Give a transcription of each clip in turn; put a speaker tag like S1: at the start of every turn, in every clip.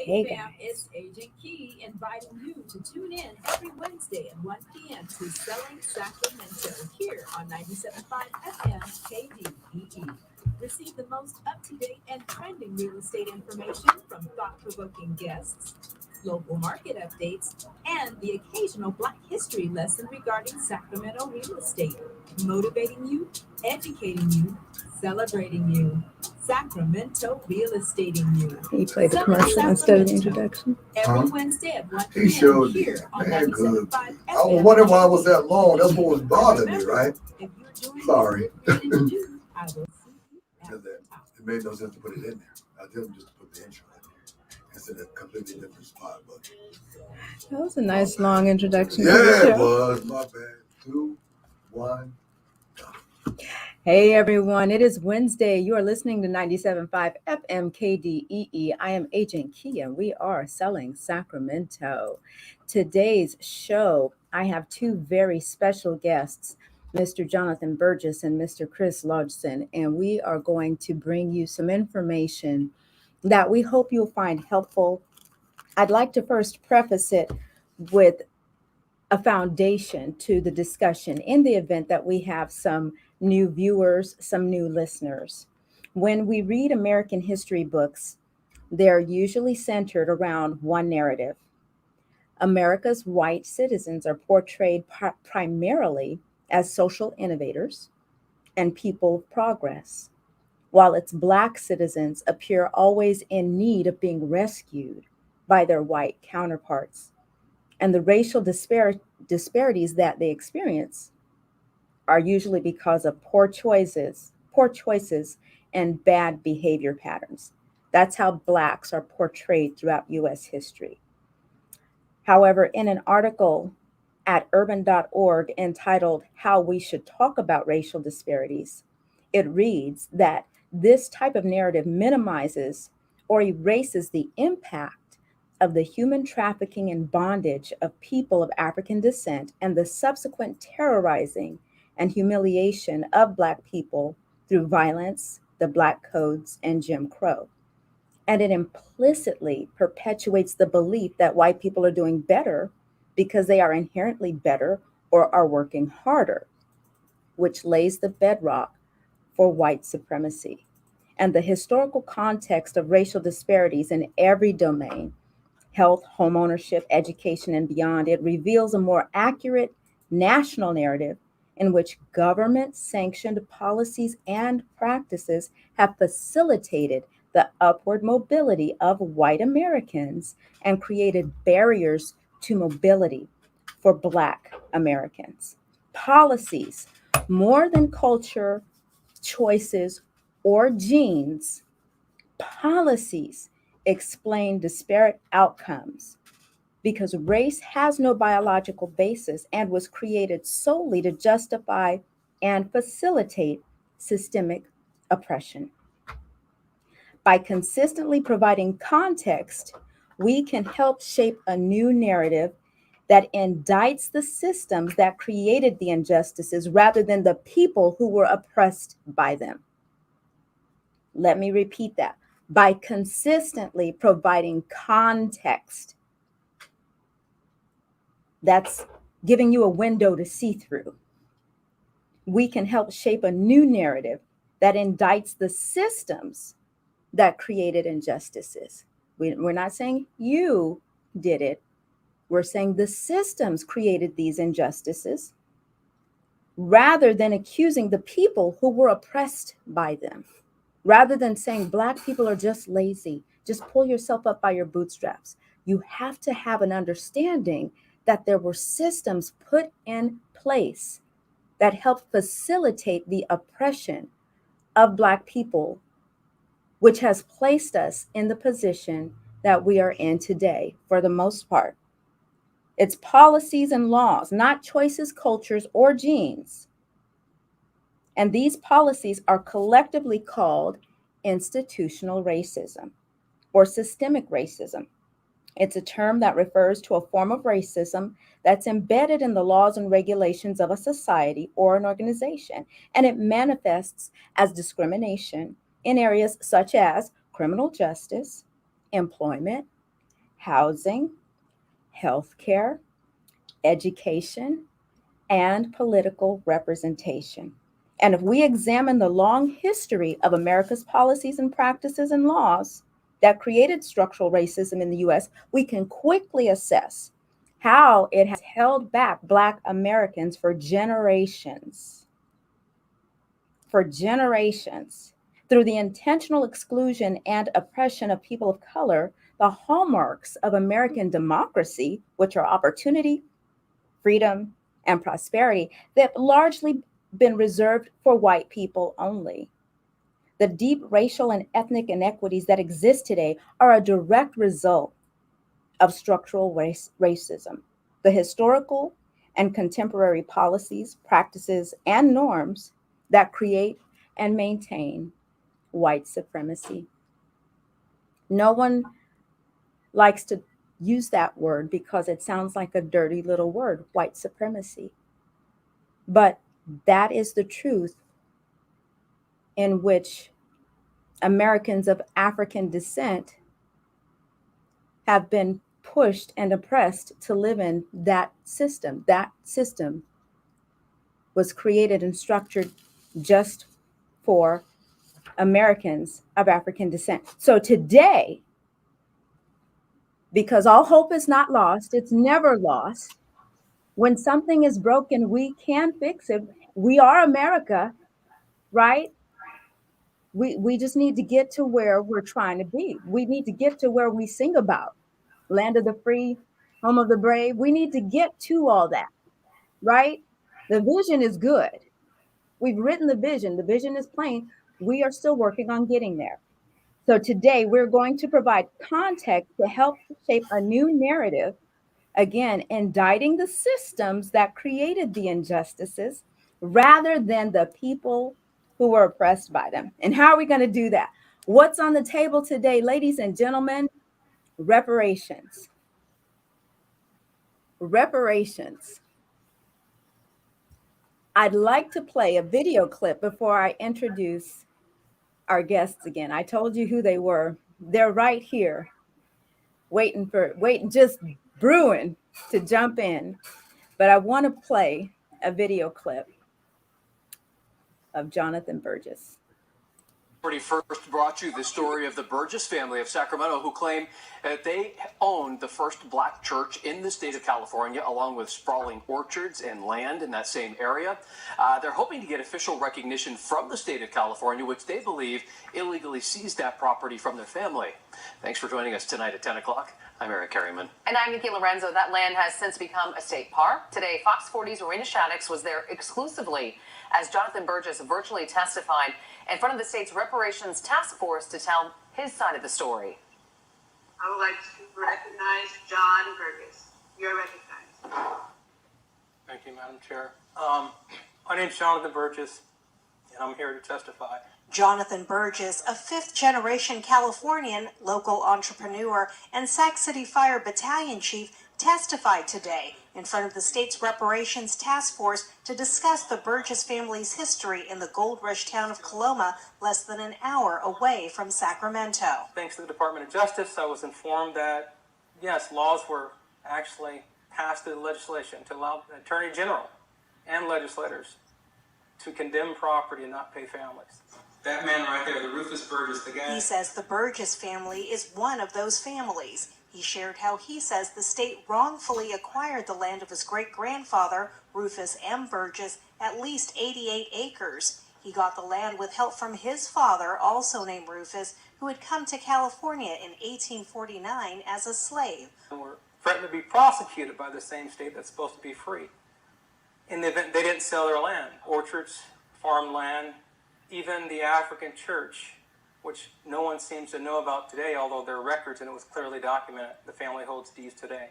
S1: Hey
S2: fam,
S1: guys.
S2: it's Agent Key inviting you to tune in every Wednesday at 1 p.m. to Selling Sacramento here on 97.5 FM KDEE. Receive the most up-to-date and trending real estate information from thought-provoking guests, local market updates, and the occasional Black history lesson regarding Sacramento real estate, motivating you, educating you, celebrating you. Sacramento real estating you.
S1: He played the
S2: Selling
S1: commercial instead of the
S2: Sacramento.
S1: introduction.
S2: Every Wednesday at 1
S3: He
S2: p.m.
S3: showed
S2: here on
S3: man good.
S2: 97.5
S3: I was wondering why it was that long. That's what was bothering me, right?
S2: If you're doing
S3: Sorry.
S2: what you're to do, I will see you at
S3: Because
S2: the
S3: it
S2: top.
S3: made no sense to put it in there. I did them just to put the intro in there. It's in a completely different spot. But
S1: That was a nice long introduction to the
S3: yeah, it
S1: show.
S3: was. My bad. 2, 1.
S1: Hey everyone, it is Wednesday. You are listening to 97.5 FM KDEE. I am Agent Key and we are Selling Sacramento. Today's show, I have two very special guests, Mr. Jonathan Burgess and Mr. Chris Lodgson, and we are going to bring you some information that we hope you'll find helpful. I'd like to first preface it with a foundation to the discussion in the event that we have some new viewers, some new listeners. When we read American history books, they're usually centered around one narrative. America's white citizens are portrayed primarily as social innovators and people of progress, while its Black citizens appear always in need of being rescued by their white counterparts. And the racial disparities that they experience are usually because of poor choices, and bad behavior patterns. That's how Blacks are portrayed throughout US history. However, in an article at urban.org entitled How We Should Talk About Racial Disparities, it reads that this type of narrative minimizes or erases the impact of the human trafficking and bondage of people of African descent and the subsequent terrorizing and humiliation of Black people through violence, the Black codes, and Jim Crow. And it implicitly perpetuates the belief that white people are doing better because they are inherently better or are working harder, which lays the bedrock for white supremacy. And the historical context of racial disparities in every domain, health, homeownership, education, and beyond, it reveals a more accurate national narrative in which government-sanctioned policies and practices have facilitated the upward mobility of white Americans and created barriers to mobility for Black Americans. Policies, more than culture, choices, or genes, policies explain disparate outcomes because race has no biological basis and was created solely to justify and facilitate systemic oppression. By consistently providing context, we can help shape a new narrative that indicts the systems that created the injustices rather than the people who were oppressed by them. Let me repeat that. By consistently providing context, that's giving you a window to see through, we can help shape a new narrative that indicts the systems that created injustices. We're not saying you did it. We're saying the systems created these injustices rather than accusing the people who were oppressed by them. Rather than saying Black people are just lazy, just pull yourself up by your bootstraps. You have to have an understanding that there were systems put in place that helped facilitate the oppression of Black people, which has placed us in the position that we are in today for the most part. It's policies and laws, not choices, cultures, or genes. And these policies are collectively called institutional racism or systemic racism. It's a term that refers to a form of racism that's embedded in the laws and regulations of a society or an organization, and it manifests as discrimination in areas such as criminal justice, employment, housing, healthcare, education, and political representation. And if we examine the long history of America's policies and practices and laws that created structural racism in the US, we can quickly assess how it has held back Black Americans for generations. For generations. Through the intentional exclusion and oppression of people of color, the hallmarks of American democracy, which are opportunity, freedom, and prosperity, that have largely been reserved for white people only. The deep racial and ethnic inequities that exist today are a direct result of structural racism. The historical and contemporary policies, practices, and norms that create and maintain white supremacy. No one likes to use that word because it sounds like a dirty little word, white supremacy. But that is the truth in which Americans of African descent have been pushed and oppressed to live in that system. That system was created and structured just for Americans of African descent. So today, because all hope is not lost, it's never lost. When something is broken, we can fix it. We are America, right? We just need to get to where we're trying to be. We need to get to where we sing about land of the free, home of the brave. We need to get to all that, right? The vision is good. We've written the vision. The vision is plain. We are still working on getting there. So today we're going to provide context to help shape a new narrative, again, indicting the systems that created the injustices rather than the people who were oppressed by them. And how are we going to do that? What's on the table today, ladies and gentlemen? Reparations. Reparations. I'd like to play a video clip before I introduce our guests again. I told you who they were. They're right here, waiting, just brewing to jump in. But I want to play a video clip of Jonathan Burgess.
S4: First brought you the story of the Burgess family of Sacramento, who claim that they owned the first Black church in the state of California, along with sprawling orchards and land in that same area. They're hoping to get official recognition from the state of California, which they believe illegally seized that property from their family. Thanks for joining us tonight at 10 o'clock. I'm Eric Carryman.
S5: And I'm Nikki Lorenzo. That land has since become a state park. Today, Fox 40's Marina Shaddix was there exclusively as Jonathan Burgess virtually testified in front of the state's Reparations Task Force to tell his side of the story.
S6: I would like to recognize John Burgess. You're recognized.
S7: Thank you, Madam Chair. My name's Jonathan Burgess, and I'm here to testify.
S8: Jonathan Burgess, a fifth-generation Californian, local entrepreneur, and Sac City Fire Battalion Chief, testified today in front of the state's Reparations Task Force to discuss the Burgess family's history in the gold rush town of Coloma, less than an hour away from Sacramento.
S7: Thanks to the Department of Justice, I was informed that, yes, laws were actually passed through the legislation to allow the Attorney General and legislators to condemn property and not pay families. That man right there, the Rufus Burgess, the guy.
S8: He says the Burgess family is one of those families. He shared how he says the state wrongfully acquired the land of his great-grandfather, Rufus M. Burgess, at least 88 acres. He got the land with help from his father, also named Rufus, who had come to California in 1849 as a slave.
S7: And were threatened to be prosecuted by the same state that's supposed to be free. In the event they didn't sell their land, orchards, farmland, even the African church, which no one seems to know about today, although there are records and it was clearly documented. The family holds deeds today.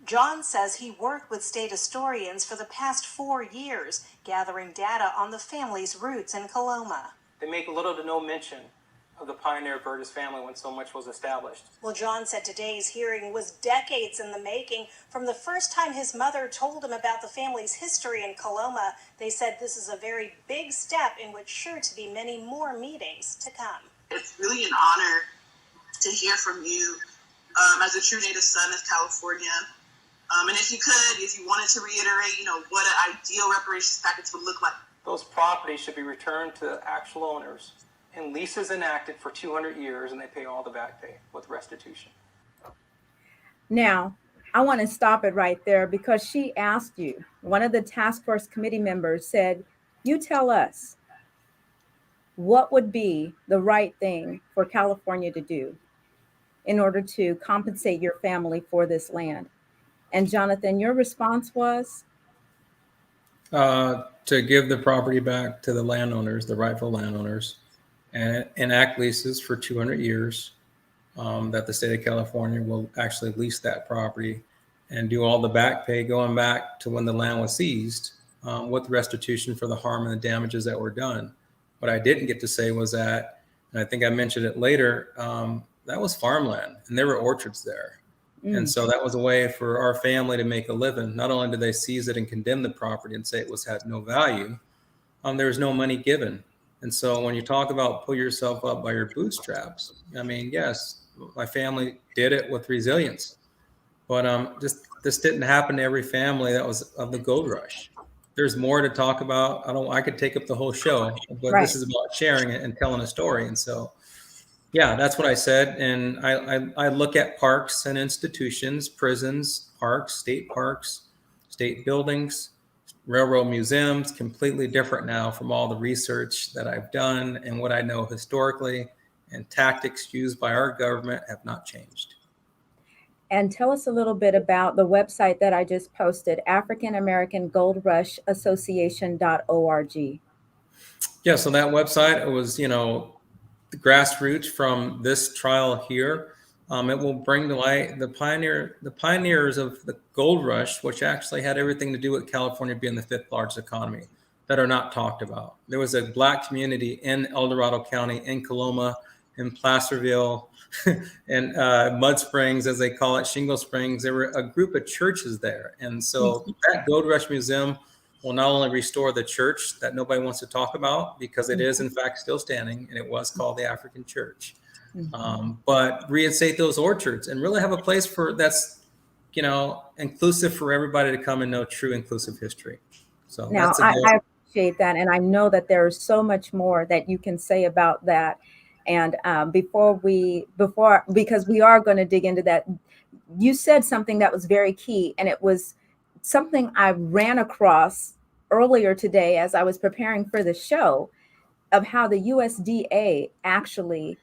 S8: John says he worked with state historians for the past 4 years, gathering data on the family's roots in Coloma.
S7: They make little to no mention of the pioneer Burgess family when so much was established.
S8: Well, John said today's hearing was decades in the making. From the first time his mother told him about the family's history in Coloma, they said this is a very big step in which sure to be many more meetings to come.
S6: It's really an honor to hear from you as a true native son of California. And if you wanted to reiterate, what an ideal reparations package would look like.
S7: Those properties should be returned to the actual owners and leases enacted for 200 years, and they pay all the back pay with restitution.
S1: Now, I want to stop it right there because she asked you, one of the task force committee members said, you tell us what would be the right thing for California to do in order to compensate your family for this land. And Jonathan, your response was?
S9: To give the property back to the landowners, the rightful landowners, and enact leases for 200 years that the state of California will actually lease that property and do all the back pay going back to when the land was seized with restitution for the harm and the damages that were done. What I didn't get to say was that, and I think I mentioned it later, that was farmland and there were orchards there. And so that was a way for our family to make a living. Not only did they seize it and condemn the property and say it had no value, there was no money given. And so when you talk about pull yourself up by your bootstraps, I mean, yes, my family did it with resilience, but this didn't happen to every family that was of the gold rush. There's more to talk about. I could take up the whole show, but This is about sharing it and telling a story. And so, yeah, that's what I said. And I look at parks and institutions, prisons, parks, state buildings, railroad museums, completely different now from all the research that I've done and what I know historically, and tactics used by our government have not changed.
S1: And tell us a little bit about the website that I just posted, African American Gold Rush Association.org.
S9: Yeah, so that website was, the grassroots from this trial here. It will bring to light the pioneers of the gold rush, which actually had everything to do with California being the 5th largest economy, that are not talked about. There was a Black community in El Dorado County, in Coloma, in Placerville, and Mud Springs, as they call it, Shingle Springs. There were a group of churches there. And so that Gold Rush Museum will not only restore the church that nobody wants to talk about, because it is in fact still standing, and it was called the African Church, but reinstate those orchards and really have a place for that's, inclusive for everybody to come and know true inclusive history. So
S1: now I appreciate that. And I know that there's so much more that you can say about that. And because we are going to dig into that, you said something that was very key, and it was something I ran across earlier today as I was preparing for the show, of how the USDA actually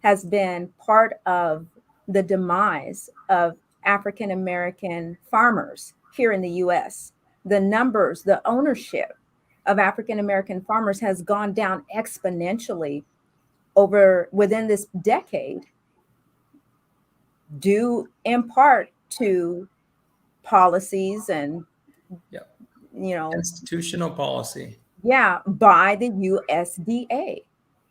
S1: has been part of the demise of African American farmers here in the US. The numbers, the ownership of African American farmers has gone down exponentially within this decade, due in part to policies and
S9: institutional policy.
S1: Yeah, by the USDA.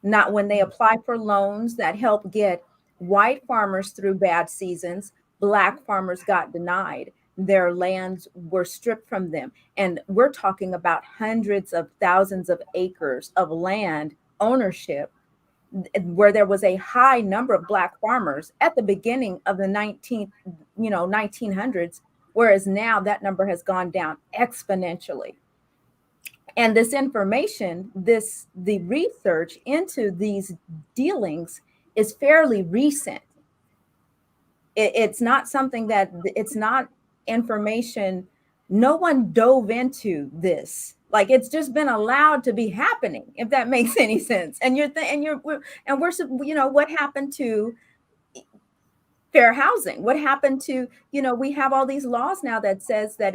S1: Not when they apply for loans that help get white farmers through bad seasons, Black farmers got denied. Their lands were stripped from them. And we're talking about hundreds of thousands of acres of land ownership, where there was a high number of Black farmers at the beginning of the 1900s, whereas now that number has gone down exponentially. And this information, the research into these dealings is fairly recent. It's not something it's not information. No one dove into this. Like, it's just been allowed to be happening, if that makes any sense. And what happened to fair housing? What happened to, we have all these laws now that says that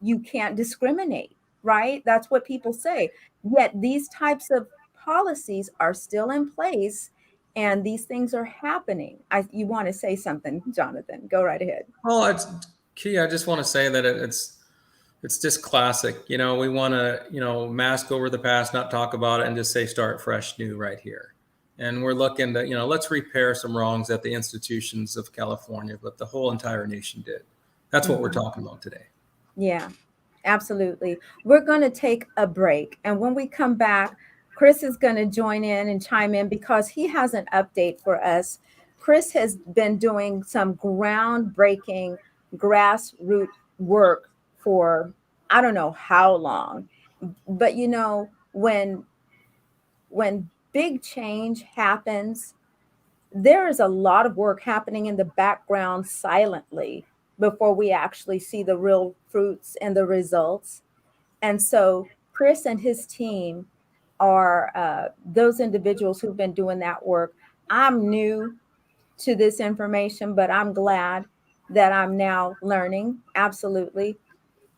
S1: you can't discriminate, right? That's what people say. Yet these types of policies are still in place, and these things are happening. You want to say something, Jonathan? Go right ahead.
S9: Well, it's key. I just want to say that it's just classic. We want to, mask over the past, not talk about it, and just say start fresh, new right here. And we're looking to, let's repair some wrongs that the institutions of California, but the whole entire nation did. That's what we're talking about today.
S1: Yeah, absolutely. We're going to take a break. And when we come back, Chris is going to join in and chime in because he has an update for us. Chris has been doing some groundbreaking grassroots work for I don't know how long. But when big change happens, there is a lot of work happening in the background silently before we actually see the real fruits and the results. And so Chris and his team are those individuals who've been doing that work. I'm new to this information, but I'm glad that I'm now learning. Absolutely.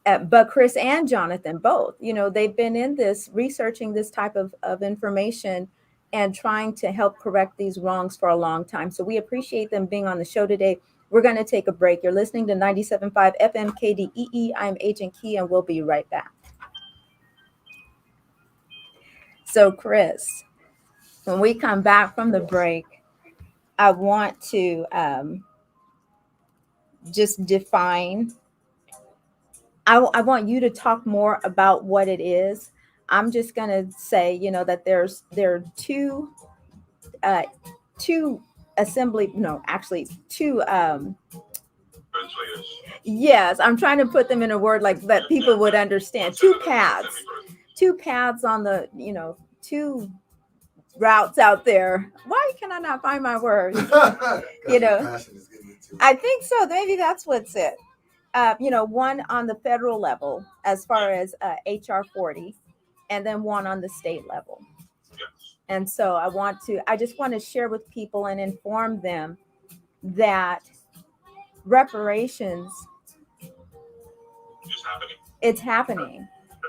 S1: But Chris and Jonathan both, they've been in this, researching this type of information and trying to help correct these wrongs for a long time. So we appreciate them being on the show today. We're going to take a break. You're listening to 97.5 FM KDEE. I'm Agent Key, and we'll be right back. So, Chris, when we come back from the break, I want to just define. I want you to talk more about what it is. I'm just going to say, that there are two assembly, no, actually two. Yes, I'm trying to put them in a word like that people would understand. Two paths on the, two routes out there. Why can I not find my words? I think so. Maybe that's what's it. One on the federal level as far as HR 40, and then one on the state level. And so I just want to share with people and inform them that reparations, it's happening.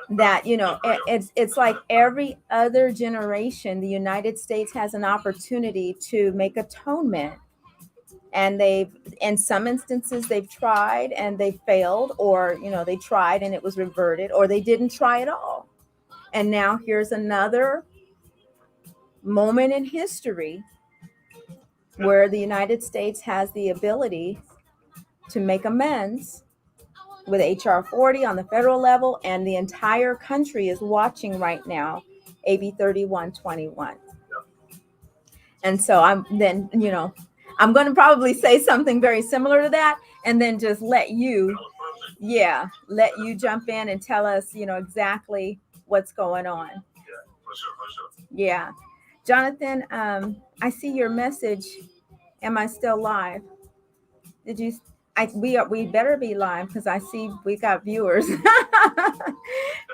S1: That, it's like every other generation, the United States has an opportunity to make atonement. And in some instances, they've tried and they failed, or, they tried and it was reverted, or they didn't try at all. And now here's another moment in history where the United States has the ability to make amends with HR 40 on the federal level, and the entire country is watching right now AB 3121. And so I'm going to probably say something very similar to that, and then just let you jump in and tell us, exactly what's going on. Yeah. Jonathan, I see your message. Am I still live? Did you? We better be live, because I see we got viewers.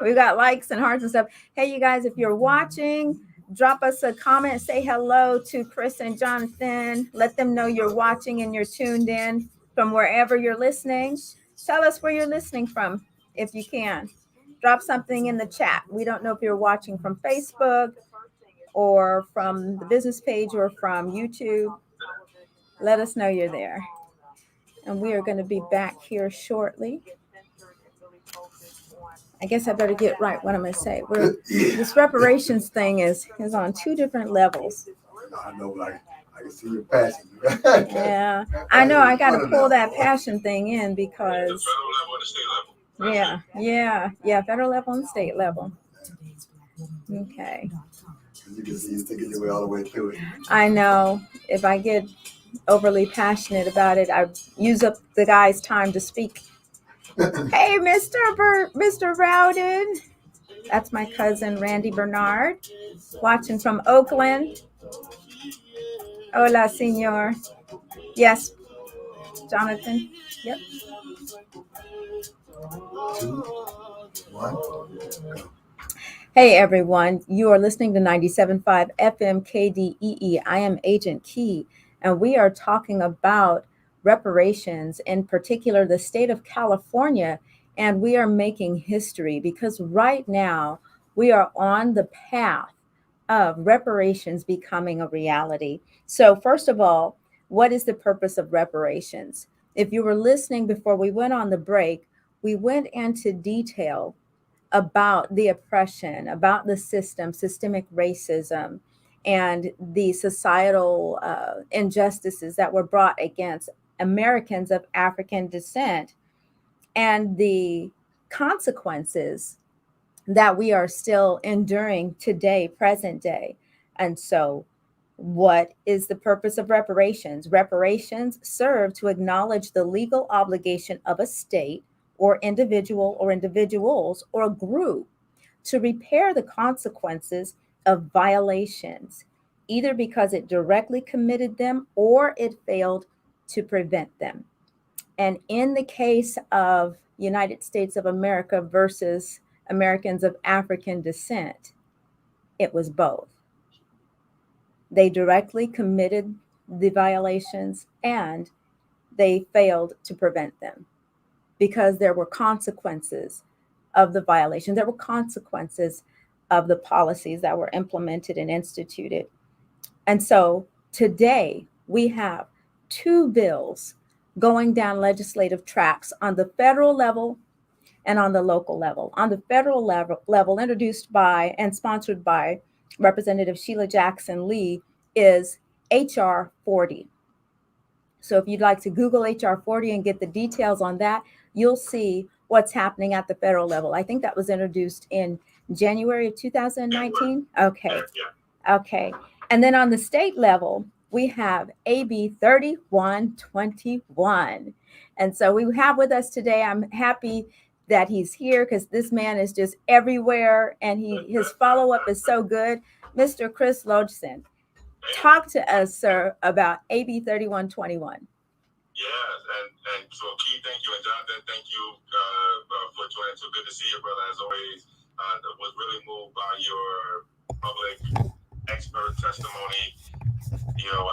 S1: We got likes and hearts and stuff. Hey, you guys, if you're watching, drop us a comment. Say hello to Chris and Jonathan. Let them know you're watching and you're tuned in from wherever you're listening. Tell us where you're listening from, if you can. Drop something in the chat. We don't know if you're watching from Facebook or from the business page or from YouTube. Let us know you're there. And we are going to be back here shortly. I guess I better get right what I'm going to say. This reparations thing is on two different levels.
S3: I know, but I can see your passion.
S1: Yeah, I know. I got to pull that passion thing in because. Yeah, federal level and state level. Okay.
S3: You can see you thinking your way all the way through it.
S1: I know. If I get overly passionate about it, I use up the guy's time to speak. Hey, Mr. Rowden. That's my cousin, Randy Bernard, watching from Oakland. Hola, senor. Yes, Jonathan. Yep.
S3: 2, 1, go.
S1: Hey, everyone. You are listening to 97.5 FM KDEE. I am Agent Key, and we are talking about reparations, in particular the state of California, and we are making history because right now we are on the path of reparations becoming a reality. So first of all, what is the purpose of reparations? If you were listening before we went on the break, we went into detail about the oppression, about the systemic racism, and the societal injustices that were brought against Americans of African descent, and the consequences that we are still enduring today, present day. And so What is the purpose of reparations? Reparations serve to acknowledge the legal obligation of a state or individual or individuals or a group to repair the consequences of violations, either because it directly committed them or it failed to prevent them. And in the case of United States of America versus Americans of African descent, it was both. They directly committed the violations and they failed to prevent them because there were consequences of the violation. There were consequences of the policies that were implemented and instituted. And so today we have two bills going down legislative tracks on the federal level and on the local level. On the federal level, introduced by and sponsored by Representative Sheila Jackson Lee, is HR 40. So if you'd like to Google HR 40 and get the details on that, you'll see what's happening at the federal level. I think that was introduced in January of 2019. Okay. Okay. And then on the state level, we have AB 3121. And so we have with us today, I'm happy that he's here because this man is just everywhere and his follow-up is so good. Mr. Chris Lodgson, talk to us, sir, about AB 3121.
S10: Yes, and so Keith, thank you, and Jonathan, thank you for joining. So good to see you, brother, as always. Was really moved by your public expert testimony,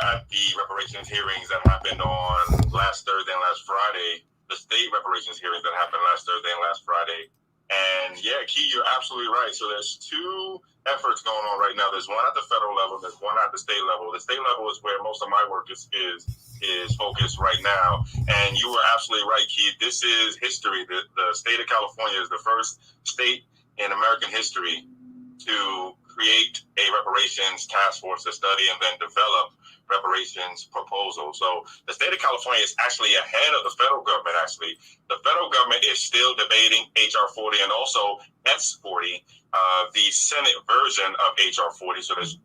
S10: at the reparations hearings that happened on last Thursday and last Friday, the state reparations hearings that happened last Thursday and last Friday. And yeah, Keith, you're absolutely right. So there's two efforts going on right now. There's one at the federal level, there's one at the state level. The state level is where most of my work is focused right now. And you were absolutely right, Keith. This is history. The state of California is the first state in American history to create a reparations task force to study and then develop reparations proposals. So the state of California is actually ahead of the federal government, actually. The federal government is still debating HR 40 and also S40, the Senate version of HR 40. So there's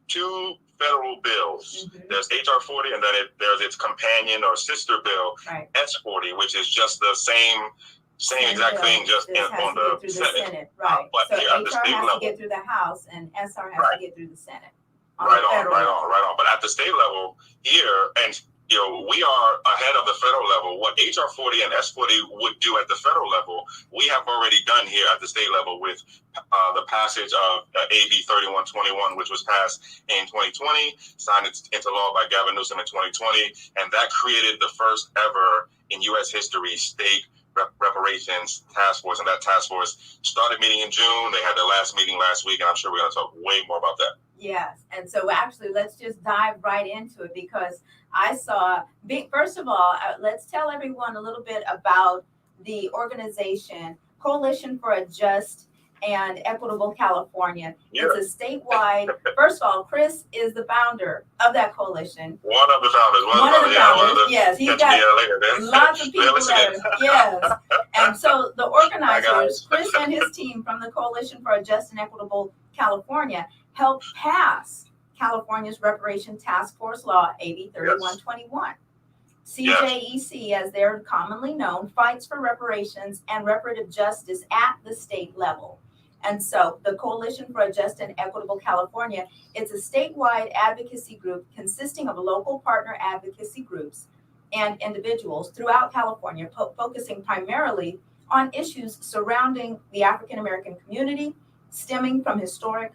S10: two federal bills. Mm-hmm. There's HR 40 and then there's its companion or sister bill, right, S40, which is just the same exact thing, just on the Senate.
S1: Right.
S10: But
S1: so
S10: here
S1: HR
S10: at the state
S1: has
S10: level,
S1: to get through the House and SR has to get through the Senate.
S10: Right on. But at the state level here, and we are ahead of the federal level. What HR 40 and S40 would do at the federal level, we have already done here at the state level with the passage of AB 3121, which was passed in 2020, signed into law by Gavin Newsom in 2020, and that created the first ever in U.S. history state reparations task force. And that task force started meeting in June. They had their last meeting last week, and I'm sure we're going to talk way more about that.
S1: Yes. And so actually, let's just dive right into it because I saw, first of all, let's tell everyone a little bit about the organization, Coalition for a Just and Equitable California. Yeah. It's a statewide, first of all, Chris is the founder of that coalition.
S10: One of the founders.
S1: Yes, he's got lots of people there. Yes. And so the organizers, Chris and his team from the Coalition for a Just and Equitable California, helped pass California's Reparation Task Force Law, AB 3121. CJEC, as they're commonly known, fights for reparations and reparative justice at the state level. And so the Coalition for a Just and Equitable California, it's a statewide advocacy group consisting of local partner advocacy groups and individuals throughout California, focusing primarily on issues surrounding the African American community, stemming from historic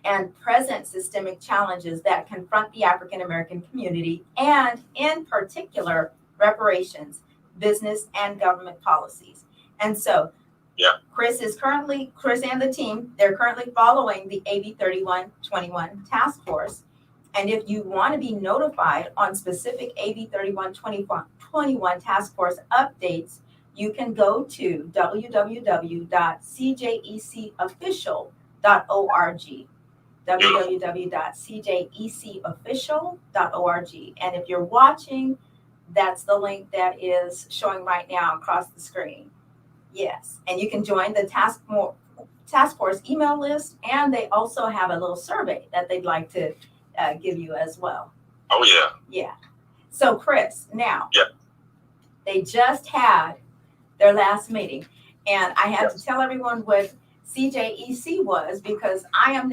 S1: and present systemic challenges that confront the African American community, and in particular, reparations, business and government policies. And so Chris and the team, they're currently following the AB 3121 task force. And if you want to be notified on specific AB 3121 task force updates, you can go to www.cjecofficial.org. www.cjecofficial.org. And if you're watching, that's the link that is showing right now across the screen. Yes. And you can join the task force email list. And they also have a little survey that they'd like to give you as well.
S10: Oh, yeah.
S1: Yeah. So, Chris, now,
S10: Yeah.
S1: they just had their last meeting, and I had
S10: Yes.
S1: to tell everyone what CJEC was, because I have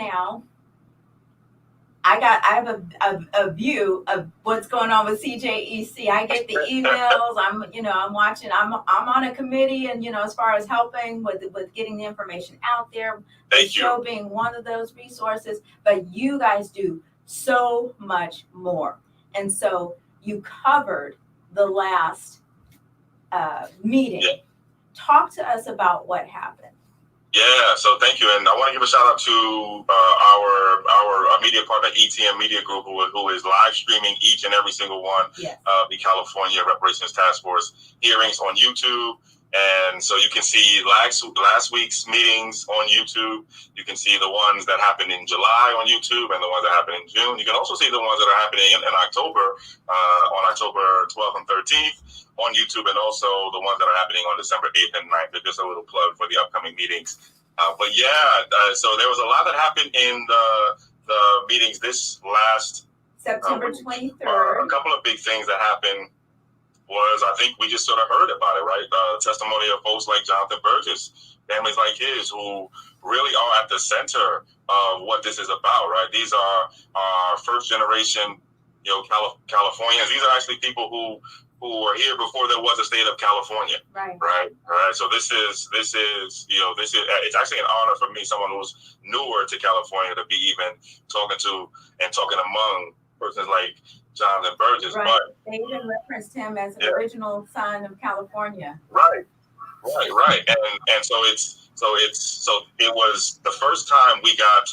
S1: a view of what's going on with CJEC. I get the emails. I'm watching. I'm on a committee, and as far as helping with getting the information out there.
S10: Thank
S1: the
S10: you.
S1: show being one of those resources, but you guys do so much more, and so you covered the last meeting.
S10: Yeah.
S1: Talk to us about what happened.
S10: Yeah, so thank you, and I want to give a shout out to our media partner, ETM Media Group, who is live streaming each and every single one of the California Reparations Task Force hearings on YouTube. And so you can see last week's meetings on YouTube. You can see the ones that happened in July on YouTube and the ones that happened in June. You can also see the ones that are happening in October, on October 12th and 13th on YouTube, and also the ones that are happening on December 8th and 9th. Just a little plug for the upcoming meetings. So there was a lot that happened in the meetings this last
S1: September 23rd.
S10: A couple of big things that happened was, I think we just sort of heard about it, right? Testimony of folks like Jonathan Burgess, families like his, who really are at the center of what this is about, right? These are our first generation, Californians. These are actually people who were here before there was a state of California, right? So this is it's actually an honor for me, someone who's newer to California, to be even talking among persons like Jonathan Burgess.
S1: Right.
S10: But
S1: they even referenced him as an original son of California.
S10: Right. And so it was the first time we got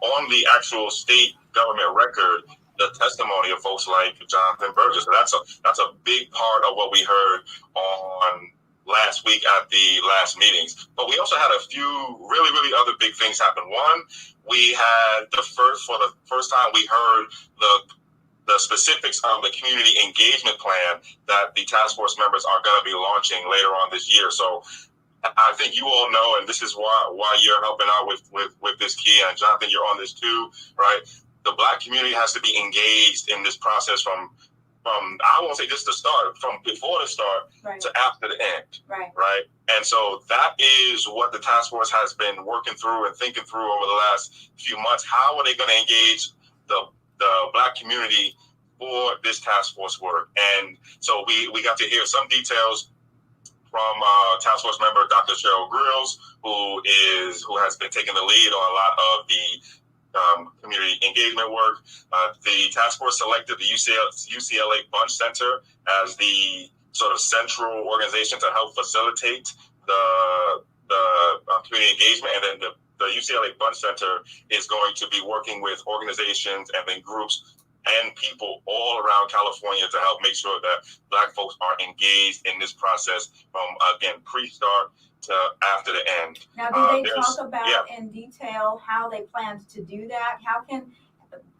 S10: on the actual state government record the testimony of folks like Jonathan Burgess. So that's a big part of what we heard on last week at the last meetings. But we also had a few really, really other big things happen. One, we had for the first time we heard the specifics of the community engagement plan that the task force members are going to be launching later on this year. So I think you all know, and this is why you're helping out with this, Kia, and Jonathan, you're on this too, right? The Black community has to be engaged in this process from I won't say just the start, from before the start to after the end, right? And so that is what the task force has been working through and thinking through over the last few months. How are they going to engage the Black community for this task force work? And so we got to hear some details from task force member Dr. Cheryl Grills, who has been taking the lead on a lot of the community engagement work. The task force selected the UCLA Bunch Center as the sort of central organization to help facilitate the community engagement, and then the UCLA Bunch Center is going to be working with organizations and then groups and people all around California to help make sure that Black folks are engaged in this process from, again, pre-start to after the end.
S1: Now, do they talk about in detail how they plan to do that? How can,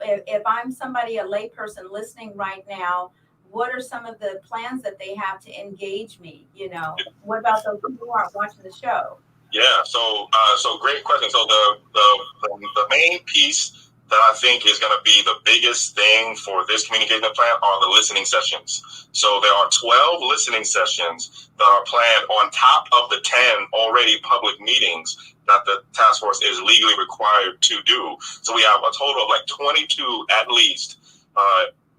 S1: if I'm somebody, a layperson listening right now, what are some of the plans that they have to engage me? What about those people who aren't watching the show?
S10: Yeah, so great question. So the main piece that I think is going to be the biggest thing for this communication plan are the listening sessions. So there are 12 listening sessions that are planned on top of the 10 already public meetings that the task force is legally required to do. So we have a total of like 22 at least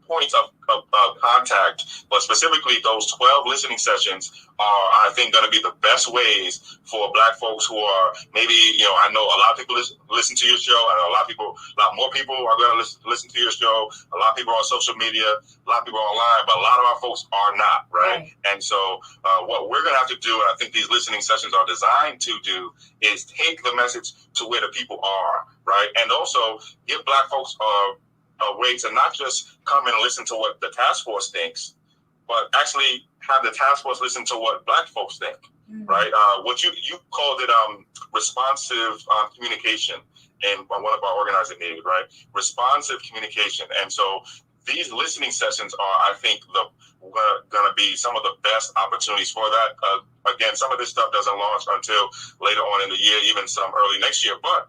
S10: points of contact, but specifically those 12 listening sessions are, I think, going to be the best ways for Black folks who are maybe, I know a lot of people listen to your show. I know a lot more people are going to listen to your show. A lot of people are on social media, a lot of people are online, but a lot of our folks are not, right? And so what we're going to have to do, and I think these listening sessions are designed to do, is take the message to where the people are, right? And also give Black folks a way to not just come and listen to what the task force thinks, but actually have the task force listen to what Black folks think, right? What you called it responsive communication in one of our organizing meetings, right? Responsive communication. And so these listening sessions are, I think, going to be some of the best opportunities for that. Again, some of this stuff doesn't launch until later on in the year, even some early next year. But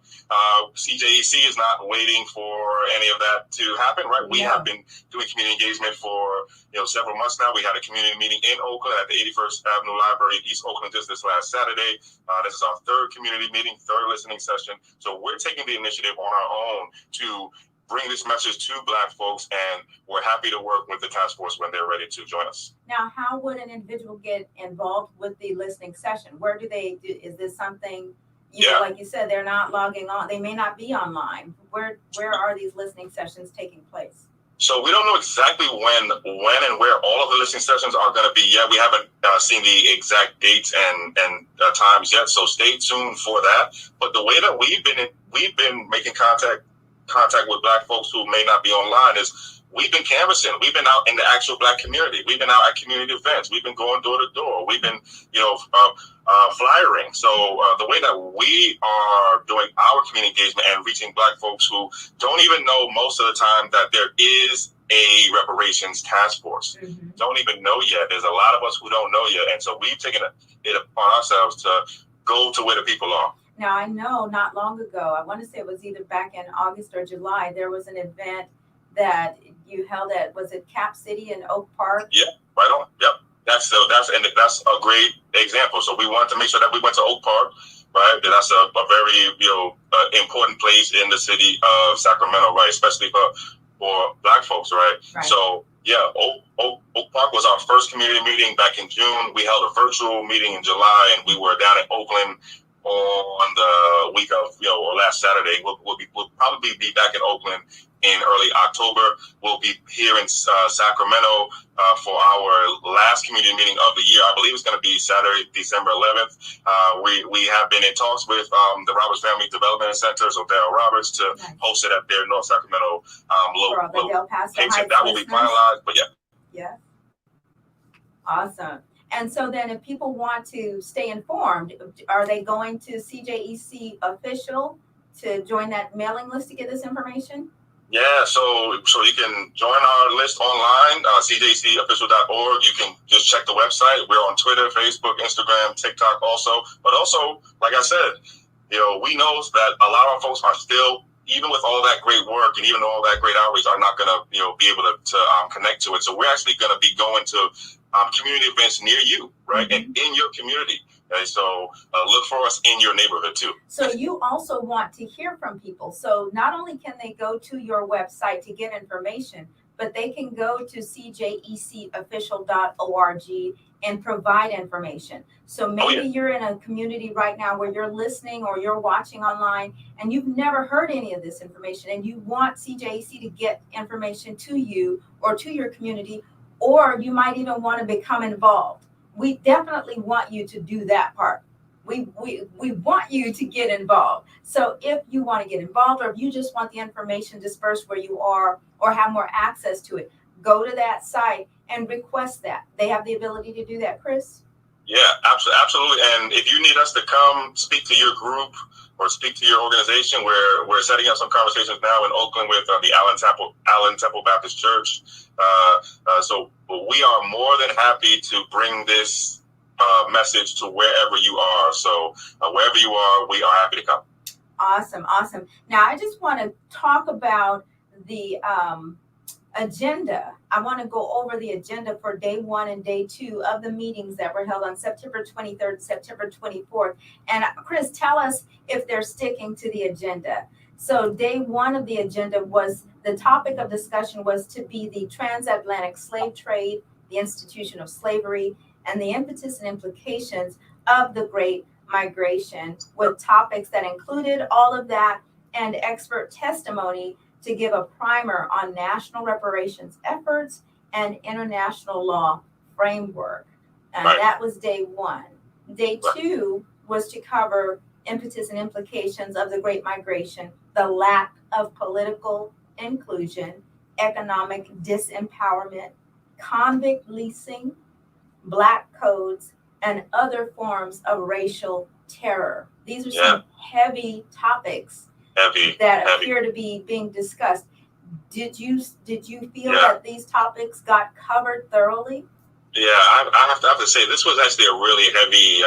S10: CJEC is not waiting for any of that to happen, right? We have been doing community engagement for several months now. We had a community meeting in Oakland at the 81st Avenue Library in East Oakland just this last Saturday. This is our third community meeting, third listening session. So we're taking the initiative on our own to bring this message to Black folks, and we're happy to work with the task force when they're ready to join us.
S1: Now, how would an individual get involved with the listening session? Where do they do? Is this something, know, like you said, they're not logging on, they may not be online. Where are these listening sessions taking place?
S10: So we don't know exactly when and where all of the listening sessions are going to be yet. We haven't seen the exact dates and times yet, so stay tuned for that. But the way that we've been making contact with Black folks who may not be online is we've been canvassing. We've been out in the actual Black community. We've been out at community events. We've been going door to door. We've been, flyering. So the way that we are doing our community engagement and reaching Black folks who don't even know most of the time that there is a reparations task force, don't even know yet. There's a lot of us who don't know yet. And so we've taken it upon ourselves to go to where the people are.
S1: Now, I know not long ago, I want to say it was either back in August or July, there was an event that you held at, was it Cap City in Oak Park?
S10: Yeah, right on. Yep. That's a great example. So we wanted to make sure that we went to Oak Park, right? That's a very, important place in the city of Sacramento, right? Especially for Black folks, right? So yeah, Oak Park was our first community meeting back in June. We held a virtual meeting in July, and we were down in Oakland on the week of, or last Saturday. We'll probably be back in Oakland in early October. We'll be here in Sacramento for our last community meeting of the year. I believe it's going to be Saturday, December 11th. We have been in talks with the Roberts Family Development Center, so Darryl Roberts, to host it at their North Sacramento location. That will be finalized, but
S1: yeah. Awesome. And so then if people want to stay informed, are they going to CJEC official to join that mailing list to get this information?
S10: Yeah, so you can join our list online, cjecofficial.org. You can just check the website. We're on Twitter, Facebook, Instagram, TikTok also. But also, like I said, we know that a lot of folks are still, even with all that great work and even all that great outreach, are not going to, be able to connect to it. So we're actually going to be going to community events near you, right? And in your community. Okay, so look for us in your neighborhood too.
S1: So you also want to hear from people. So not only can they go to your website to get information, but they can go to cjecofficial.org and provide information. So maybe you're in a community right now where you're listening or you're watching online and you've never heard any of this information, and you want CJEC to get information to you or to your community, or you might even want to become involved. We definitely want you to do that part. We want you to get involved. So if you want to get involved, or if you just want the information dispersed where you are or have more access to it, go to that site and request that. They have the ability to do that, Chris?
S10: Yeah, absolutely. And if you need us to come speak to your group or speak to your organization, we're setting up some conversations now in Oakland with the Allen Temple Baptist Church. So we are more than happy to bring this message to wherever you are. So wherever you are, we are happy to come.
S1: Awesome. Now, I just want to talk about the agenda. I want to go over the agenda for day 1 and day 2 of the meetings that were held on September 23rd, September 24th. And Chris, tell us if they're sticking to the agenda. So day 1 of the agenda was, the topic of discussion was to be the transatlantic slave trade, the institution of slavery, and the impetus and implications of the Great Migration, with topics that included all of that and expert testimony to give a primer on national reparations efforts and international law framework. And that was day 1. Day 2 was to cover impetus and implications of the Great Migration, the lack of political inclusion, economic disempowerment, convict leasing, Black codes, and other forms of racial terror. These are some heavy topics that appear to be being discussed. Did you feel that these topics got covered thoroughly?
S10: Yeah, I have to say this was actually a really heavy.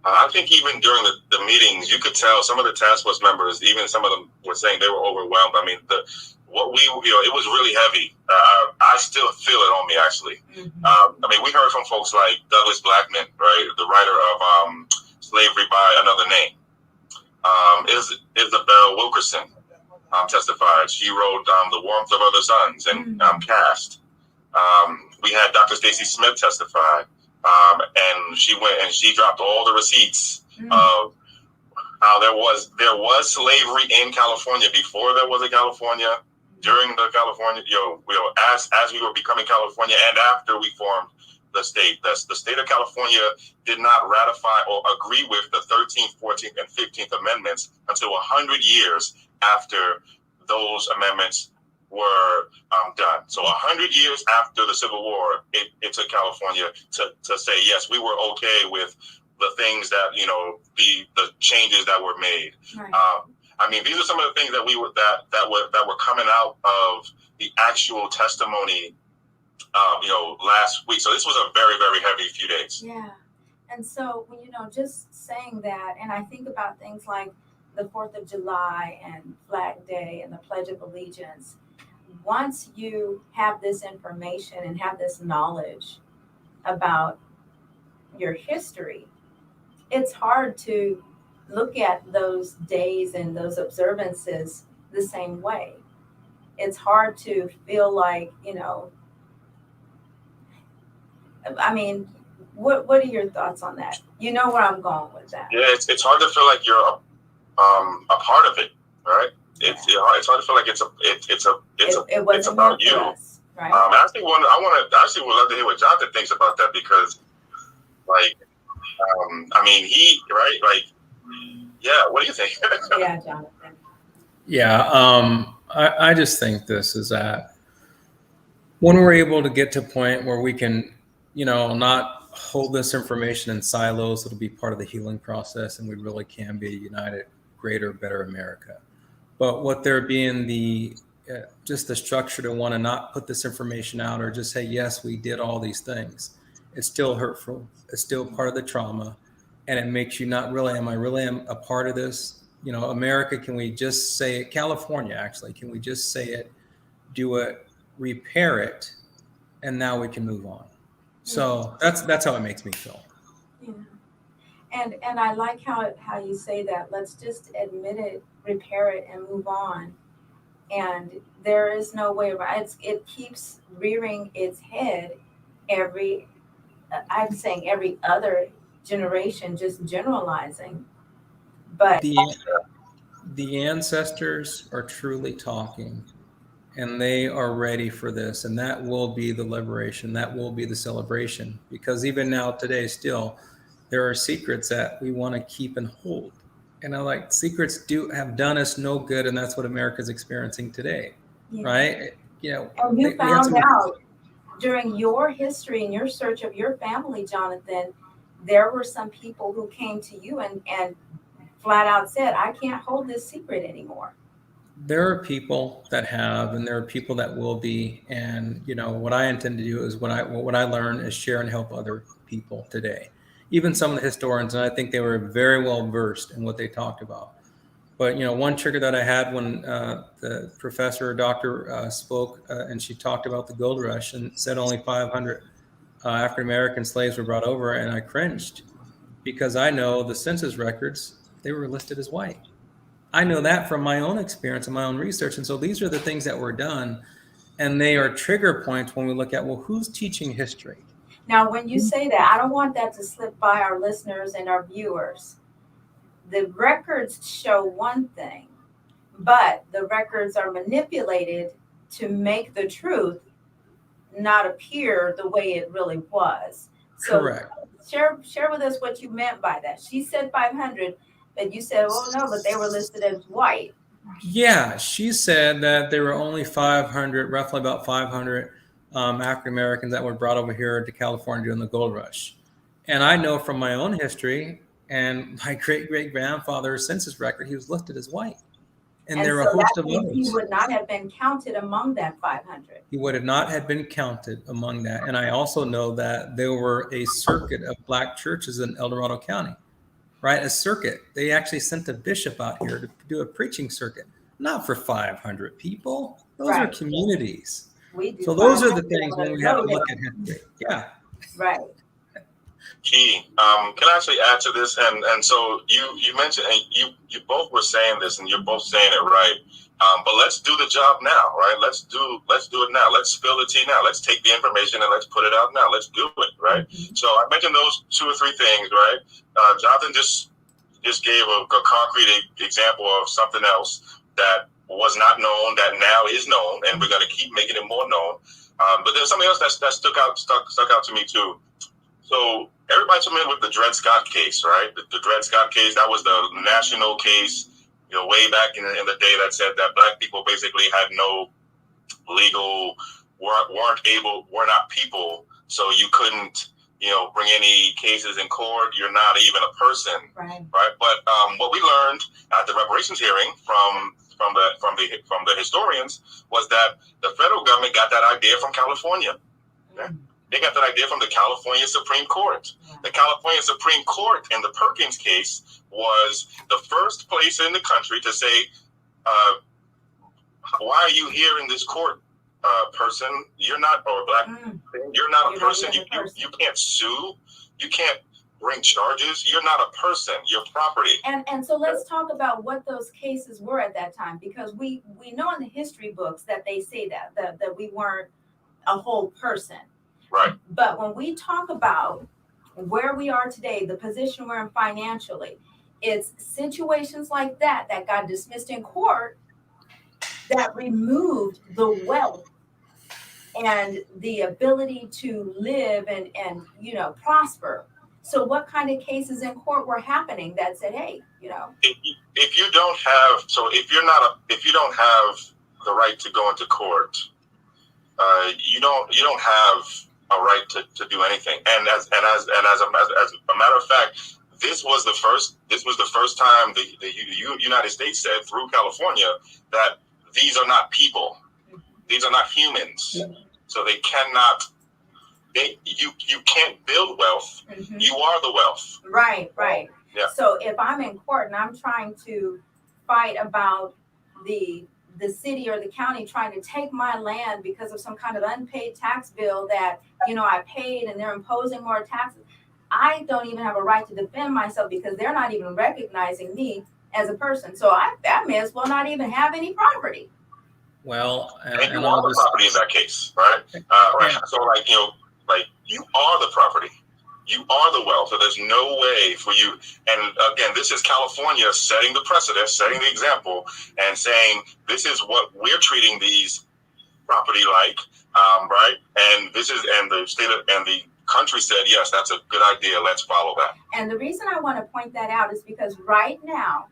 S10: I think even during the meetings, you could tell some of the task force members, even some of them were saying they were overwhelmed. I mean, it was really heavy. I still feel it on me, actually. Mm-hmm. I mean, we heard from folks like Douglas Blackman, right, the writer of Slavery by Another Name. Isabel Wilkerson testified. She wrote The Warmth of Other Suns and Cast. We had Dr. Stacy Smith testify. And she went and she dropped all the receipts of how there was slavery in California before there was a California, during the California, as we were becoming California, and after we formed the state. The state of California did not ratify or agree with the 13th, 14th, and 15th Amendments until 100 years after those amendments were done. So 100 years after the Civil War, it took California to say, yes, we were okay with the things that, the changes that were made. Right. I mean, these are some of the things that that were coming out of the actual testimony, last week. So this was a very, very heavy few days.
S1: Yeah. And so, just saying that, and I think about things like the 4th of July and Flag Day and the Pledge of Allegiance. Once you have this information and have this knowledge about your history, it's hard to look at those days and those observances the same way. It's hard to feel like, I mean, what are your thoughts on that? You know where I'm going with that.
S10: Yeah, it's hard to feel like you're a part of it, right? It's hard to feel like it's about you.
S1: Us, right?
S10: I actually would love to hear what Jonathan thinks about that, because, I mean, what do you think?
S1: Yeah, Jonathan.
S9: Yeah, I just think this is that when we're able to get to a point where we can, not hold this information in silos, it'll be part of the healing process, and we really can be a united, greater, better America. But what there being just the structure to want to not put this information out or just say, yes, we did all these things, it's still hurtful. It's still part of the trauma. And it makes you not really, am I really a part of this? America, can we just say it? California, actually, can we just say it, do it, repair it, and now we can move on? So that's how it makes me feel.
S1: Yeah. And I like how you say that. Let's just admit it, repair it, and move on. And there is no way around it. It keeps rearing its head every other generation, just generalizing. But
S9: the ancestors are truly talking, and they are ready for this, and that will be the liberation. That will be the celebration, because even now today still, there are secrets that we want to keep and hold. And secrets have done us no good, and that's what America is experiencing today, right?
S1: And you found out during your history and your search of your family, Jonathan, there were some people who came to you and flat out said, I can't hold this secret anymore.
S9: There are people that have, and there are people that will be. And, what I intend to do is what I learn is share and help other people today. Even some of the historians, and I think they were very well versed in what they talked about. But, one trigger that I had when the professor or doctor spoke, and she talked about the gold rush and said only 500 African-American slaves were brought over, and I cringed, because I know the census records, they were listed as white. I know that from my own experience and my own research. And so these are the things that were done, and they are trigger points when we look at, well, who's teaching history?
S1: Now, when you say that, I don't want that to slip by our listeners and our viewers. The records show one thing, but the records are manipulated to make the truth not appear the way it really was. So
S9: correct.
S1: Share with us what you meant by that. She said 500, but you said, oh no, but they were listed as white.
S9: Yeah, she said that there were only 500, roughly about 500 African Americans that were brought over here to California during the gold rush. And I know from my own history and my great-great-grandfather's census record, he was listed as white. And there are a host of others.
S1: He would not have been counted among that 500.
S9: He would have not have been counted among that. And I also know that there were a circuit of Black churches in El Dorado County, right? A circuit. They actually sent a bishop out here to do a preaching circuit, not for 500 people. Those are communities. So those are the things when we have to look at history. Yeah.
S1: Right.
S10: Key. Can I actually add to this? And so you mentioned, and you both were saying this, and you're both saying it right. But let's do the job now, right? Let's do it now. Let's spill the tea now. Let's take the information and let's put it out now. Let's do it, right? Mm-hmm. So I mentioned those 2 or 3 things, right? Jonathan just gave a concrete example of something else that was not known that now is known, and we're going to keep making it more known. But there's something else that stuck out to me too. So everybody's familiar with the Dred Scott case, right? The Dred Scott case, that was the national case, way back in the day, that said that Black people basically had no legal, were not people, so you couldn't, bring any cases in court. You're not even a person, right? But what we learned at the reparations hearing from the historians was that the federal government got that idea from California. Okay? They got that idea from the California Supreme Court. The California Supreme Court in the Perkins case was the first place in the country to say, why are you here in this court, person? You're not, or Black, you're not a person. You can't sue. You can't bring charges. You're not a person. You're property.
S1: And so let's talk about what those cases were at that time, because we know in the history books that they say that we weren't a whole person.
S10: Right.
S1: But when we talk about where we are today, the position we're in financially, it's situations like that got dismissed in court that removed the wealth and the ability to live and prosper. So what kind of cases in court were happening that said, hey,
S10: if you don't have the right to go into court, you don't have a right to do anything. And as a matter of fact, this was the first time the United States said through California that these are not people, these are not humans, so they cannot. You can't build wealth. Mm-hmm. You are the wealth.
S1: Right.
S10: Yeah.
S1: So if I'm in court and I'm trying to fight about the city or the county trying to take my land because of some kind of unpaid tax bill that, I paid and they're imposing more taxes, I don't even have a right to defend myself because they're not even recognizing me as a person. So I may as well not even have any property.
S9: Well,
S10: and you are the property in that case, right? Right. So you are the property. You are the wealth. So there's no way for you. And again, this is California setting the precedent, setting the example, and saying this is what we're treating these property like, right? And the state and the country said, yes, that's a good idea. Let's follow that.
S1: And the reason I want to point that out is because right now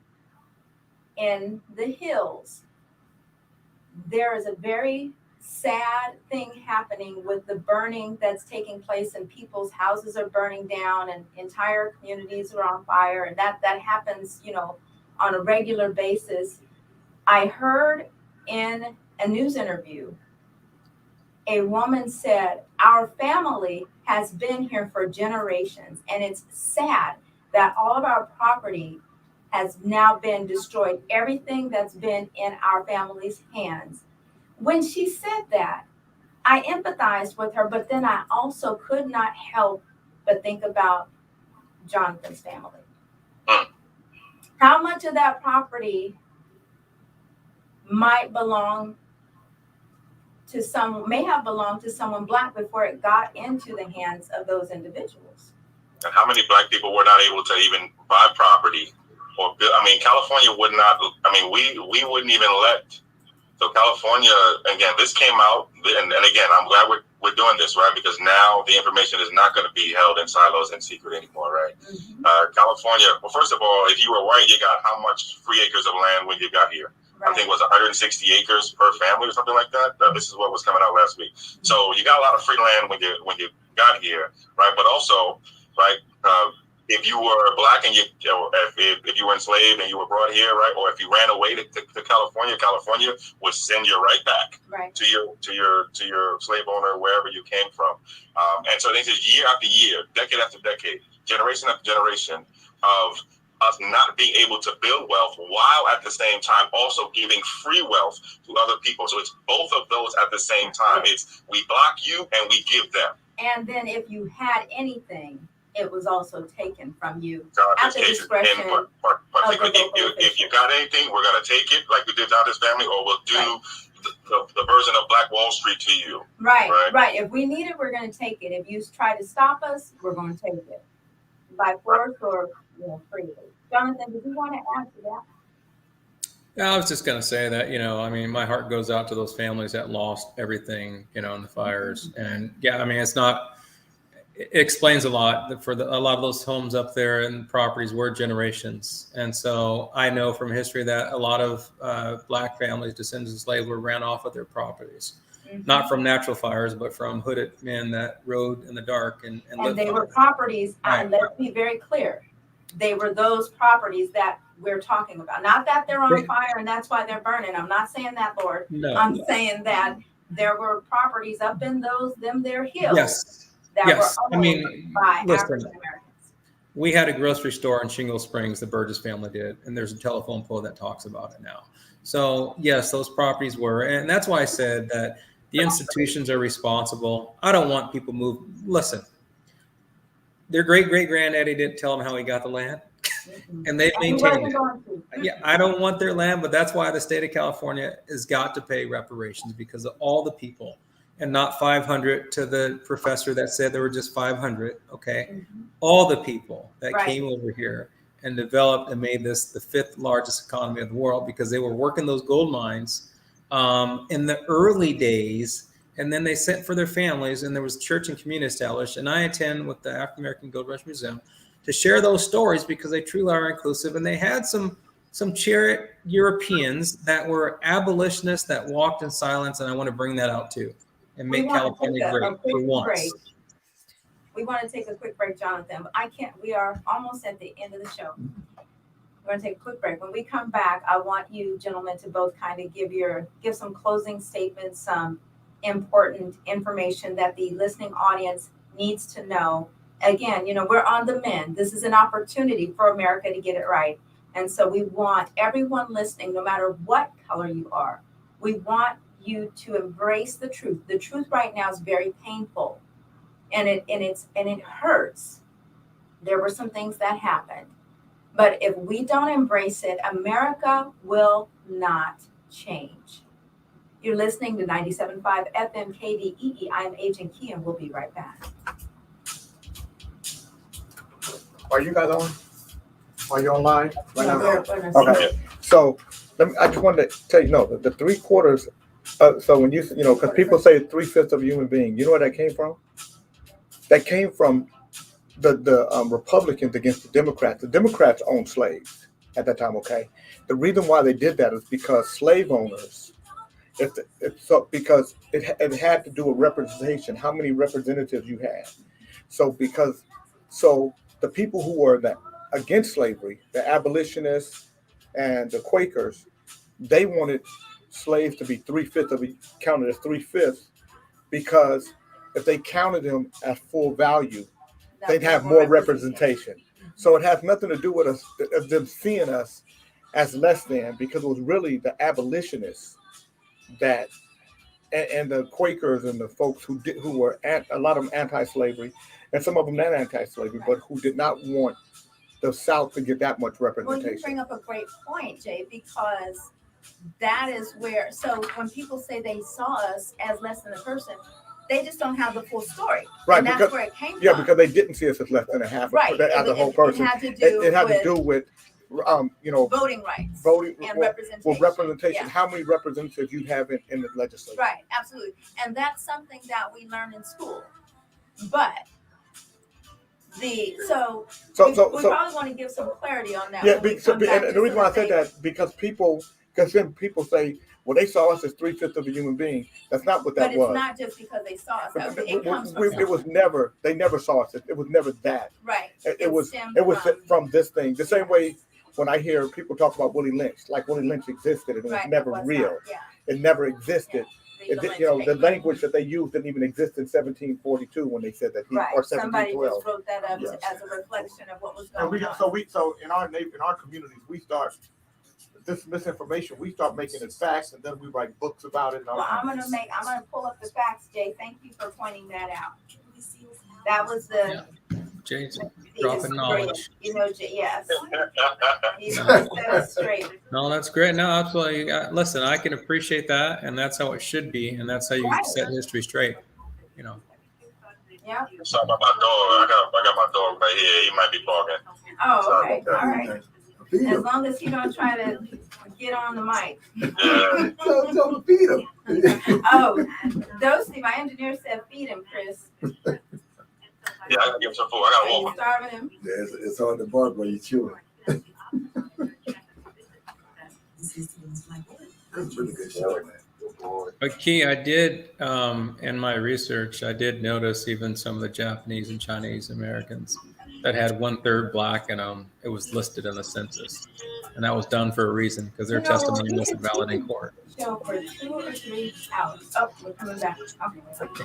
S1: in the hills, there is a very sad thing happening with the burning that's taking place, and people's houses are burning down and entire communities are on fire, and that happens on a regular basis. I heard in a news interview a woman said, our family has been here for generations, and it's sad that all of our property has now been destroyed, everything that's been in our family's hands. When she said that, I empathized with her, but then I also could not help but think about Jonathan's family. How much of that property may have belonged to someone Black before it got into the hands of those individuals?
S10: And how many Black people were not able to even buy property or build? California would not. We wouldn't even let. So California, again, this came out, and again, I'm glad we're doing this, right? Because now the information is not going to be held in silos and secret anymore, right? Mm-hmm. California, well, first of all, if you were white, you got how much free acres of land when you got here? Right. I think it was 160 acres per family or something like that. This is what was coming out last week. Mm-hmm. So you got a lot of free land when you got here, right? But also, right, if you were black and if you were enslaved and you were brought here, right, or if you ran away to California, California would send you right back to your slave owner wherever you came from. And so this is year after year, decade after decade, generation after generation of us not being able to build wealth while at the same time also giving free wealth to other people. So it's both of those at the same time. It's we block you and we give them.
S1: And then if you had anything, it was also taken from you
S10: at the discretion of the local if you got anything, we're going to take it like we did Jonathan's family, or we'll do the version of Black Wall Street to you.
S1: Right. If we need it, we're going to take it. If you try to stop us, we're going to take it by force or freely. Jonathan, did you want to add to that?
S9: Yeah, I was just going to say that, I mean, my heart goes out to those families that lost everything, in the fires. And yeah, I mean, it explains a lot for a lot of those homes up there and properties were generations. And so I know from history that a lot of Black families, descendants of slaves, were ran off of their properties, not from natural fires, but from hooded men that rode in the dark and
S1: they were properties. And let's be very clear. They were those properties that we're talking about. Not that they're on fire and that's why they're burning. I'm not saying that, Lord. No. I'm saying that there were properties up in their hills that were owned by African Americans.
S9: We had a grocery store in Shingle Springs, the Burgess family did, and there's a telephone pole that talks about it now. So yes, those properties were, and that's why I said that the institutions are responsible. I don't want people move. Listen, their great-great-granddaddy didn't tell them how he got the land, and they've maintained it. Yeah, I don't want their land, but that's why the state of California has got to pay reparations, because of all the people, and not 500 to the professor that said there were just 500, okay? All the people that came over here and developed and made this the 5th largest economy of the world, because they were working those gold mines in the early days. And then they sent for their families, and there was church and community established. And I attend with the African American Gold Rush Museum to share those stories, because they truly are inclusive. And they had some chariot Europeans that were abolitionists that walked in silence. And I want to bring that out too and make California great for once.
S1: We want to take a quick break, Jonathan. We are almost at the end of the show. We're going to take a quick break. When we come back, I want you gentlemen to both kind of give some closing statements, some important information that the listening audience needs to know. Again, we're on the mend. This is an opportunity for America to get it right. And so we want everyone listening, no matter what color you are, we want you to embrace the truth. The truth right now is very painful, and it hurts. There were some things that happened, but if we don't embrace it, America will not change. You're listening to 97.5 FM KDEE. I'm Agent Key, and we'll be right back.
S11: Are you guys on? Are you online right now?
S1: Okay.
S11: So I just wanted to tell you, the 3/4. So when because people say 3/5 of a human being, you know where that came from? That came from the Republicans against the Democrats. The Democrats owned slaves at that time. Okay. The reason why they did that is because slave owners. Because it had to do with representation, how many representatives you had. So the people who were against slavery, the abolitionists and the Quakers, they wanted slaves to be 3/5 counted as 3/5, because if they counted them at full value, they'd have more representation. So it has nothing to do with us, them seeing us as less than, because it was really the abolitionists that and the Quakers and the folks who were a lot of them anti-slavery, and some of them not anti-slavery, but who did not want the South to get that much representation.
S1: Well, you bring up a great point, Jay, because that is where. So when people say they saw us as less than a person, they just don't have the full story.
S11: Right,
S1: and that's where it came from.
S11: Yeah, because they didn't see us as less than a half.
S1: Right,
S11: as a whole person. It had to do with
S1: voting rights, and representation.
S11: Well, representation. How many representatives you have in the legislature?
S1: Right, absolutely, and that's something that we learn in school. But we probably want to give some clarity on that.
S11: Yeah, and the reason why I said that, because because then people say, well, they saw us as 3/5 of a human being. That's not what that
S1: But
S11: was.
S1: it's not just because they saw us. It comes from
S11: It was never. They never saw us. It was never that.
S1: right.
S11: It was from this thing. The same way when I hear people talk about Willie Lynch, like Willie Lynch existed and it was never real. It never existed. The language that they used didn't even exist in 1742 when they said that or 1712.
S1: Somebody just wrote that up as a reflection of what was going on.
S11: So in our communities, we start this misinformation. We start making it facts, and then we write books about it.
S1: Well, I'm gonna pull up the facts, Jay. Thank you for pointing that out. That was the
S9: Jay's dropping knowledge.
S1: Yes. He's set us straight.
S9: No, that's great. No, absolutely. Listen, I can appreciate that, and that's how it should be, and that's how you set history straight.
S1: Yeah.
S10: Sorry about my dog. I got my dog right here. He might be barking.
S1: Oh, okay. All right. As long as you don't try to get on the mic.
S10: Yeah.
S3: Tell him to feed him.
S1: Oh, Dosey, my engineer said feed him, Chris.
S10: Yeah, I gotta give him some food. I gotta
S1: Are you
S10: walk him.
S1: starving him?
S3: Yeah, it's hard to bark while you're chewing. That's really good show, man.
S9: But Key, I did, in my research, I did notice even some of the Japanese and Chinese Americans that had 1/3 Black in them. It was listed in the census. And that was done for a reason, because their testimony wasn't valid in court.
S1: Show for 2 or 3 hours. Oh, we're coming back. Okay.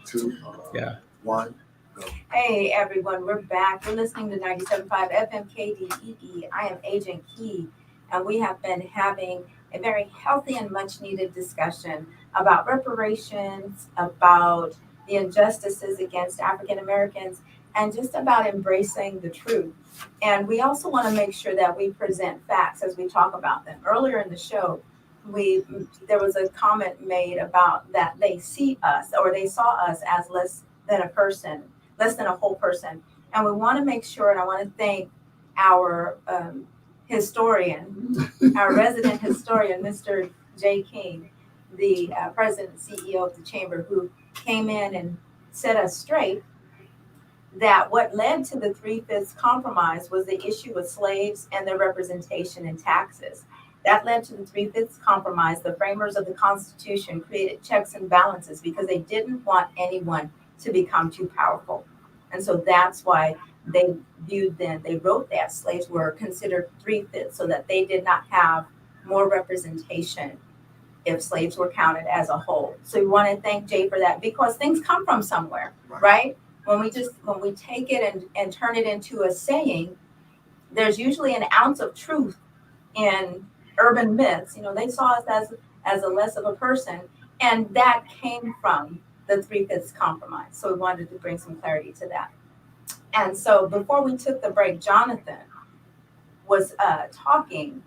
S3: 2,
S9: Yeah.
S3: 1.
S1: Hey everyone, we're back. We're listening to 97.5 FM KDEE. I am Agent Key, and we have been having a very healthy and much needed discussion about reparations, about the injustices against African Americans, and just about embracing the truth. And we also want to make sure that we present facts as we talk about them. Earlier in the show, there was a comment made about that they see us, or they saw us as less than a whole person. And we want to make sure, and I want to thank our historian, our resident historian, Mr. J. King, the president and CEO of the chamber, who came in and set us straight that what led to the 3/5 compromise was the issue with slaves and their representation in taxes. That led to the 3/5 compromise. The framers of the Constitution created checks and balances because they didn't want anyone to become too powerful. And so that's why they wrote that slaves were considered 3/5 so that they did not have more representation if slaves were counted as a whole. So we want to thank Jay for that, because things come from somewhere, right? When we take it and turn it into a saying, there's usually an ounce of truth in urban myths. They saw us as a less of a person, and that came from the 3/5 compromise. So we wanted to bring some clarity to that. And so before we took the break, Jonathan was talking,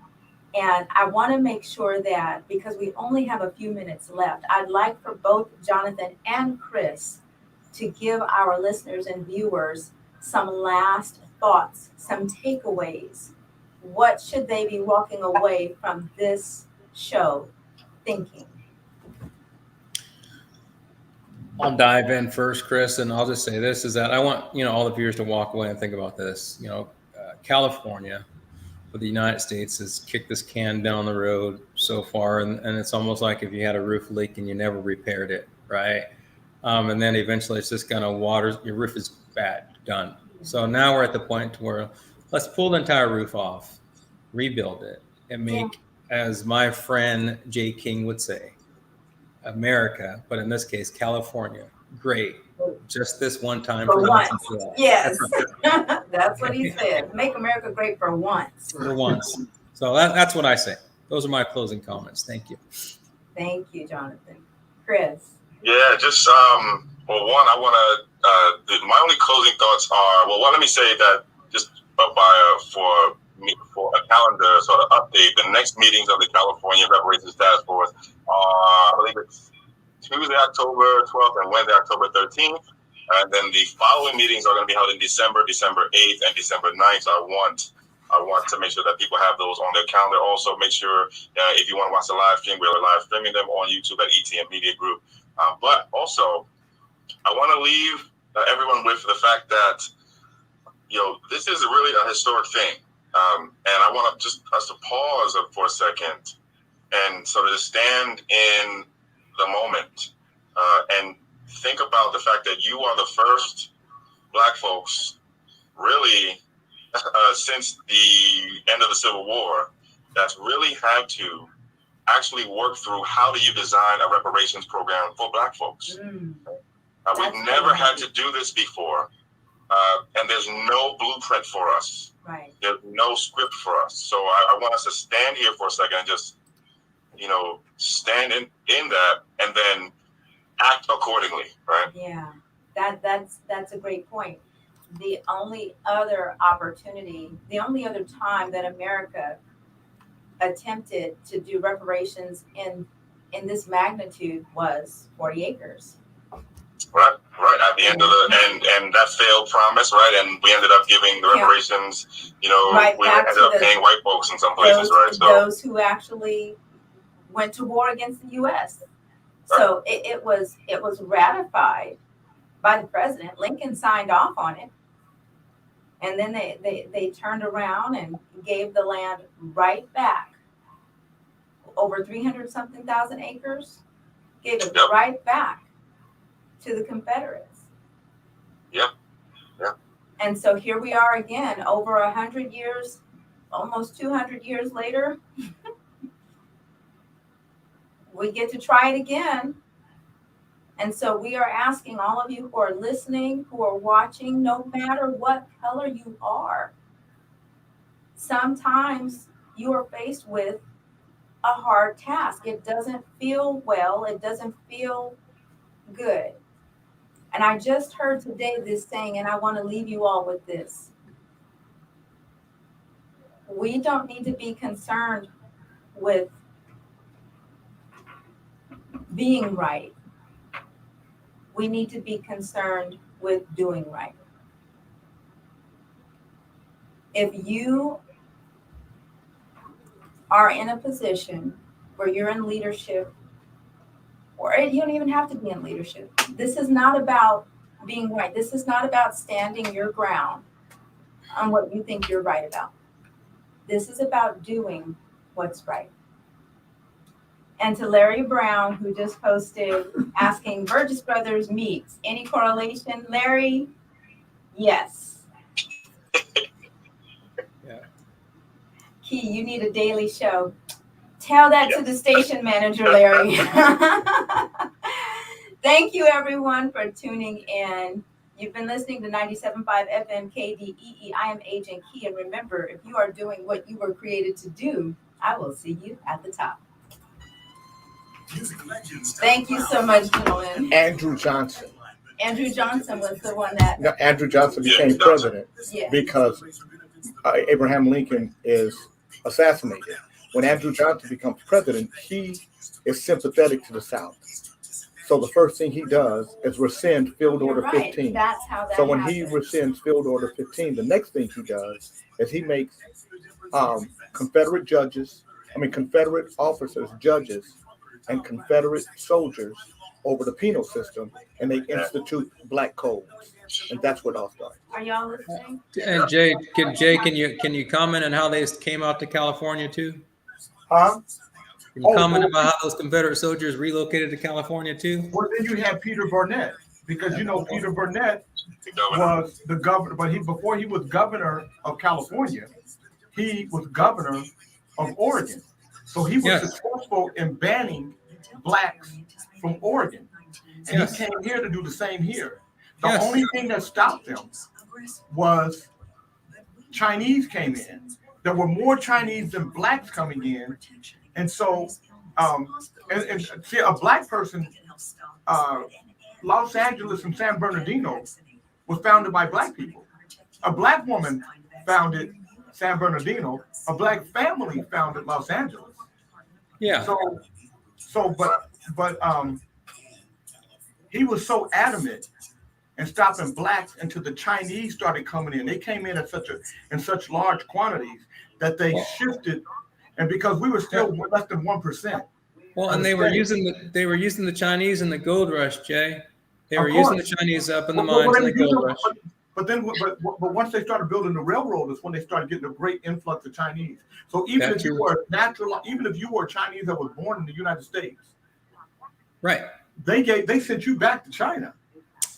S1: and I want to make sure that, because we only have a few minutes left, I'd like for both Jonathan and Chris to give our listeners and viewers some last thoughts, some takeaways. What should they be walking away from this show thinking?
S9: I'll dive in first, Chris, and I'll just say this is that I want all the viewers to walk away and think about this. California, for the United States, has kicked this can down the road so far, and it's almost like if you had a roof leak and you never repaired it, right? And then eventually it's just gonna your roof is bad, done. So now we're at the point where let's pull the entire roof off, rebuild it, and make, as my friend Jay King would say, America, but in this case, California, great. Just this one time.
S1: For once. Yes. That's what he said. Make America great for once.
S9: For once. So that's what I say. Those are my closing comments. Thank you.
S1: Thank you, Jonathan. Chris.
S10: Yeah, just well, one, I want to. My only closing thoughts are, well, one, let me say that just for a calendar sort of update, the next meetings of the California Reparations Task Force are, I believe it's Tuesday, October 12th, and Wednesday, October 13th. And then the following meetings are going to be held in December 8th, and December 9th. So I want to make sure that people have those on their calendar. Also, make sure if you want to watch the live stream, we're live streaming them on YouTube at ETM Media Group. But also, I want to leave everyone with the fact that, this is really a historic thing. And I want just us to pause for a second and sort of just stand in the moment and think about the fact that you are the first Black folks, really, since the end of the Civil War, that's really had to actually work through how do you design a reparations program for Black folks. We've never had to do this before, and there's no blueprint for us.
S1: Right.
S10: There's no script for us. So I want us to stand here for a second and just, stand in that and then act accordingly, right?
S1: Yeah, that's a great point. The only other opportunity, the only other time that America attempted to do reparations in this magnitude was 40 acres.
S10: Right. At the end of and that failed promise, right? And we ended up giving the reparations,
S1: right,
S10: we ended up paying white folks in some places, right? So
S1: those who actually went to war against the U.S. So it was ratified by the president. Lincoln signed off on it. And then they turned around and gave the land right back. Over 300-something thousand acres, gave it right back to the Confederates.
S10: Yeah.
S1: And so here we are again, over 100 years, almost 200 years later. We get to try it again. And so we are asking all of you who are listening, who are watching, no matter what color you are, sometimes you are faced with a hard task. It doesn't feel well. It doesn't feel good. And I just heard today this saying, and I want to leave you all with this. We don't need to be concerned with being right. We need to be concerned with doing right. If you are in a position where you're in leadership, or you don't even have to be in leadership, this is not about being right. This is not about standing your ground on what you think you're right about. This is about doing what's right. And to Larry Brown, who just posted asking Burgess Brothers meets, any correlation? Larry, yes.
S9: Yeah.
S1: Key, you need a daily show. Tell that to the station manager, Larry. Thank you, everyone, for tuning in. You've been listening to 97.5 FM KDEE. I am Agent Key. And remember, if you are doing what you were created to do, I will see you at the top. Thank you so much, gentlemen.
S11: Andrew Johnson.
S1: Andrew Johnson was the one that...
S11: No, Andrew Johnson became president because Abraham Lincoln is assassinated. When Andrew Johnson becomes president, he is sympathetic to the South. So the first thing he does is rescind Field Order 15.
S1: That's how that
S11: so when
S1: happened.
S11: he rescinds Field Order 15, the next thing he does is he makes Confederate officers judges and Confederate soldiers over the penal system, and they institute black codes, and that's what all started.
S1: Are y'all listening?
S9: And Jay, can you comment on how they came out to California too?
S11: Huh?
S9: Can you comment about how those Confederate soldiers relocated to California too?
S11: Well, then you have Peter Burnett, because Peter Burnett was the governor, but before he was governor of California, he was governor of Oregon. So he was successful in banning blacks from Oregon. And he came here to do the same here. The only thing that stopped them was Chinese came in. There were more Chinese than blacks coming in. And so, see, a black person, Los Angeles and San Bernardino was founded by black people. A black woman founded San Bernardino. A black family founded Los Angeles.
S9: Yeah.
S11: But he was so adamant in stopping blacks until the Chinese started coming in. They came in in such large quantities that they shifted, and because we were still less than 1%.
S9: Well, and they were using the Chinese in the gold rush, Jay. They were using the Chinese up in the mines in the gold rush.
S11: But then, but once they started building the railroad, is when they started getting a great influx of Chinese. So even if you were Chinese that was born in the United States,
S9: right,
S11: they sent you back to China.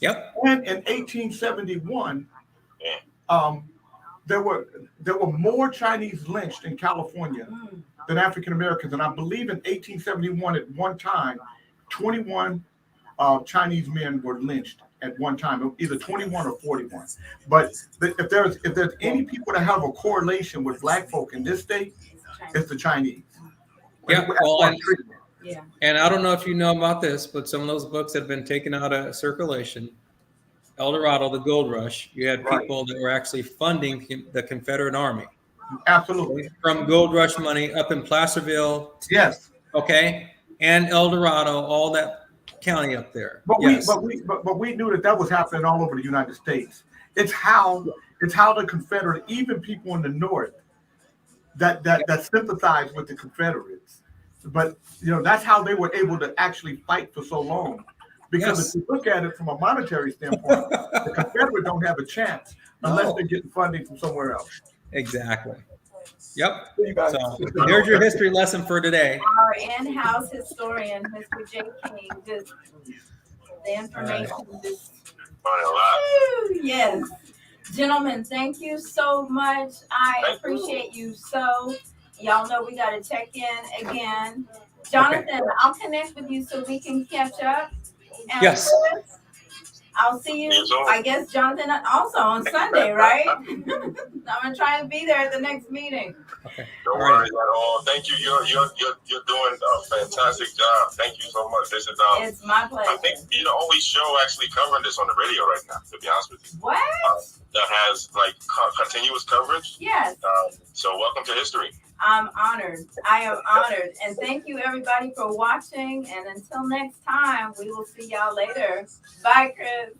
S9: Yep.
S11: And in 1871, there were more Chinese lynched in California than African Americans, and I believe in 1871 at one time, 21 Chinese men were lynched at one time, either 21 or 41. But if there's any people that have a correlation with Black folk in this state, it's the Chinese.
S9: Yeah. Well, and I don't know if you know about this, but some of those books have been taken out of circulation. El Dorado, the Gold Rush, you had people that were actually funding the Confederate Army.
S11: Absolutely.
S9: From Gold Rush money up in Placerville.
S11: Yes.
S9: Okay. And El Dorado, all that county up there.
S11: But we knew that was happening all over the United States. It's how the Confederate, even people in the North, that sympathize with the Confederates. But that's how they were able to actually fight for so long. Because if you look at it from a monetary standpoint, the Confederates don't have a chance unless they're getting funding from somewhere else.
S9: Exactly. Yep. So there's your history lesson for today.
S1: Our in-house historian, Mr. J. King, just the information. Yes. Gentlemen, thank you so much. I appreciate you so. Y'all know we got to check in again. Jonathan, I'll connect with you so we can catch up. And
S9: yes.
S1: I'll see you, I guess, Jonathan, also on Sunday, right? I'm going to try to be there at the next meeting.
S9: Okay.
S10: Don't worry at all. Thank you. You're doing a fantastic job. Thank you so much. This is
S1: it's my pleasure.
S10: I think you're the only show actually covering this on the radio right now, to be honest with you.
S1: What?
S10: That has continuous coverage.
S1: Yes.
S10: So welcome to history.
S1: I'm honored. I am honored. And thank you, everybody, for watching. And until next time, we will see y'all later. Bye, Chris.